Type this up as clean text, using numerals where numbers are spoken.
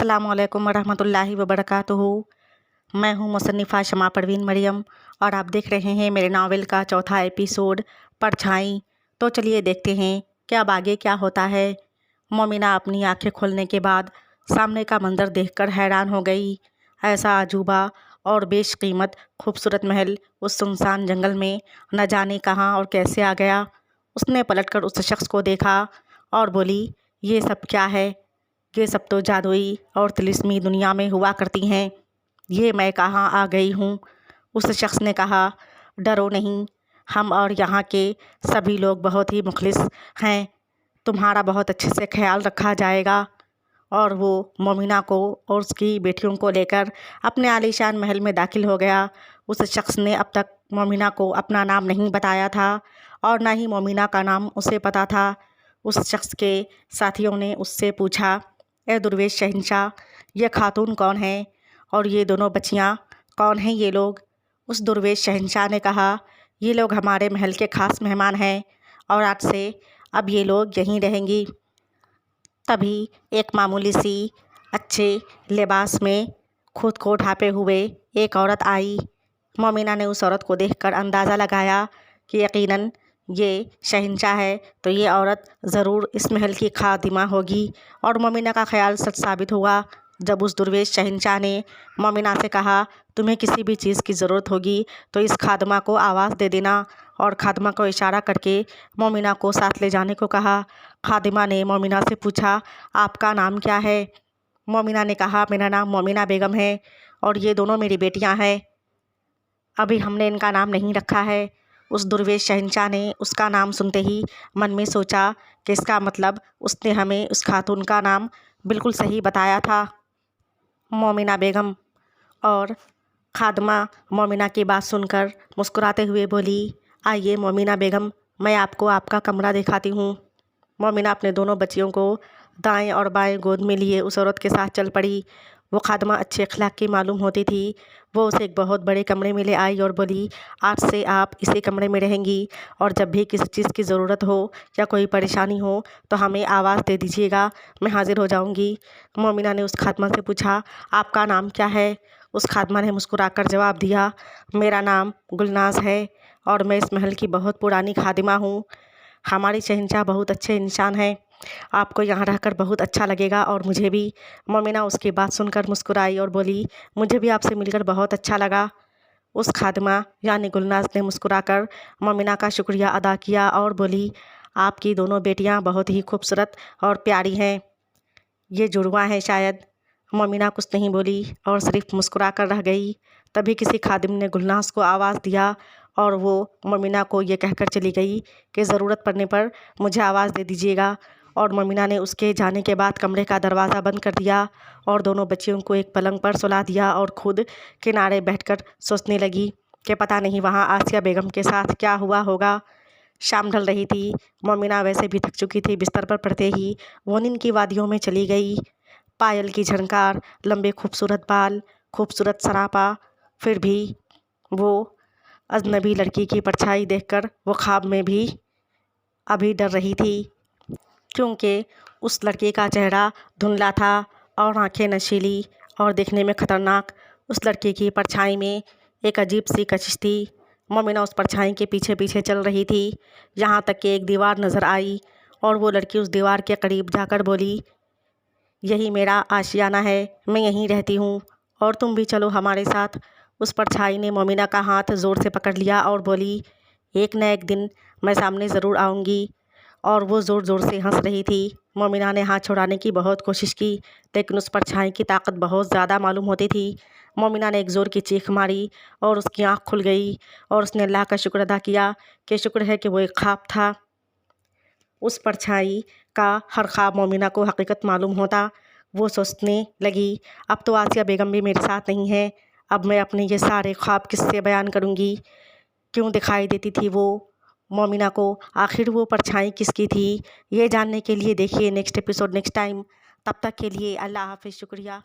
अस्सलामु अलैकुम वरहमतुल्लाहि वबरकातुहू। मैं हूँ मुसन्निफ़ा शमा परवीन मरियम और आप देख रहे हैं मेरे नावल का चौथा एपिसोड परछाई। तो चलिए देखते हैं कि अब आगे क्या होता है। मोमिना अपनी आंखें खोलने के बाद सामने का मंजर देखकर हैरान हो गई। ऐसा अजूबा और बेशकीमत खूबसूरत महल उस सुनसान जंगल में न जाने कहाँ और कैसे आ गया। उसने पलटकर उस शख्स को देखा और बोली, ये सब क्या है? ये सब तो जादुई और तिलिस्मी दुनिया में हुआ करती हैं। ये मैं कहाँ आ गई हूँ? उस शख्स ने कहा, डरो नहीं, हम और यहाँ के सभी लोग बहुत ही मुखलिस हैं। तुम्हारा बहुत अच्छे से ख्याल रखा जाएगा। और वो मोमिना को और उसकी बेटियों को लेकर अपने आलीशान महल में दाखिल हो गया। उस शख्स ने अब तक मोमिना को अपना नाम नहीं बताया था और ना ही मोमिना का नाम उसे पता था। उस शख्स के साथियों ने उससे पूछा, ए दुर्वेश शहंशाह, ये खातून कौन है और ये दोनों बच्चियाँ कौन हैं ये लोग? उस दुर्वेश शहंशाह ने कहा, ये लोग हमारे महल के ख़ास मेहमान हैं और आज से अब ये लोग यहीं रहेंगी। तभी एक मामूली सी अच्छे लिबास में खुद को ढांपे हुए एक औरत आई। मोमिना ने उस औरत को देखकर अंदाज़ा लगाया कि यकीनन ये शहंशाह है, तो ये औरत ज़रूर इस महल की खादिमा होगी। और मोमिना का ख्याल सच साबित हुआ जब उस दुर्वेश शहंशाह ने मोमिना से कहा, तुम्हें किसी भी चीज़ की ज़रूरत होगी तो इस खादमा को आवाज़ दे देना। और खादमा को इशारा करके मोमिना को साथ ले जाने को कहा। खादिमा ने मोमिना से पूछा, आपका नाम क्या है? मोमिना ने कहा, मेरा नाम मोमिना बेगम है और ये दोनों मेरी बेटियां हैं। अभी हमने इनका नाम नहीं रखा है। उस दुर्वेश शहंशाह ने उसका नाम सुनते ही मन में सोचा कि इसका मतलब उसने हमें उस खातून का नाम बिल्कुल सही बताया था, मोमिना बेगम। और खादमा मोमिना की बात सुनकर मुस्कुराते हुए बोली, आइए मोमिना बेगम, मैं आपको आपका कमरा दिखाती हूँ। मोमिना अपने दोनों बच्चियों को दाएं और बाएं गोद में लिए उस औरत के साथ चल पड़ी। वो खादमा अच्छे अखलाक की मालूम होती थी। वो उसे एक बहुत बड़े कमरे में ले आई और बोली, आज से आप इसी कमरे में रहेंगी और जब भी किसी चीज़ की ज़रूरत हो या कोई परेशानी हो तो हमें आवाज़ दे दीजिएगा, मैं हाजिर हो जाऊंगी। मोमिना ने उस खादमा से पूछा, आपका नाम क्या है? उस खादमा ने मुस्कुराकर जवाब दिया, मेरा नाम गुलनाज है और मैं इस महल की बहुत पुरानी खादिमा हूँ। हमारी शहंशाह बहुत अच्छे इंसान हैं, आपको यहाँ रहकर बहुत अच्छा लगेगा और मुझे भी। मोमिना उसकी बात सुनकर मुस्कुराई और बोली, मुझे भी आपसे मिलकर बहुत अच्छा लगा। उस खादिमा यानी गुलनाज ने मुस्कुराकर मोमिना का शुक्रिया अदा किया और बोली, आपकी दोनों बेटियाँ बहुत ही खूबसूरत और प्यारी हैं, ये जुड़वाँ हैं शायद। मोमिना कुछ नहीं बोली और सिर्फ मुस्कुरा कर रह गई। तभी किसी खादिम ने गुलनाज को आवाज़ दिया और वो मोमिना को ये कहकर चली गई कि ज़रूरत पड़ने पर मुझे आवाज़ दे दीजिएगा। और मोमिना ने उसके जाने के बाद कमरे का दरवाज़ा बंद कर दिया और दोनों बच्चियों को एक पलंग पर सुला दिया और खुद किनारे बैठकर सोचने लगी कि पता नहीं वहाँ आसिया बेगम के साथ क्या हुआ होगा। शाम ढल रही थी। मोमिना वैसे भी थक चुकी थी। बिस्तर पर पड़ते ही वो नींद की वादियों में चली गई। पायल की झनकार, लंबे खूबसूरत बाल, खूबसूरत सरापा, फिर भी वो अजनबी लड़की की परछाई देखकर वो ख्वाब में भी अभी डर रही थी, क्योंकि उस लड़के का चेहरा धुंधला था और आंखें नशीली और देखने में ख़तरनाक। उस लड़के की परछाई में एक अजीब सी कशिश थी। मोमिना उस परछाई के पीछे पीछे चल रही थी, यहाँ तक कि एक दीवार नज़र आई और वो लड़की उस दीवार के करीब जाकर बोली, यही मेरा आशियाना है, मैं यहीं रहती हूँ और तुम भी चलो हमारे साथ। उस परछाई ने मोमिना का हाथ ज़ोर से पकड़ लिया और बोली, एक न एक दिन मैं सामने ज़रूर आऊँगी। और वो ज़ोर ज़ोर से हंस रही थी। मोमिना ने हाथ छुड़ाने की बहुत कोशिश की, लेकिन उस परछाई की ताकत बहुत ज़्यादा मालूम होती थी। मोमिना ने एक ज़ोर की चीख मारी और उसकी आँख खुल गई और उसने अल्लाह का शुक्र अदा किया कि शुक्र है कि वो एक ख्वाब था। उस परछाई का हर ख्वाब मोमिना को हकीकत मालूम होता। वो सोचने लगी, अब तो आसिया बेगम भी मेरे साथ नहीं है, अब मैं अपने ये सारे ख्वाब किससे बयान करूँगी? क्यों दिखाई देती थी वो मोमिना को? आखिर वो परछाई किसकी थी? ये जानने के लिए देखिए नेक्स्ट एपिसोड नेक्स्ट टाइम। तब तक के लिए अल्लाह हाफ़िज़, शुक्रिया।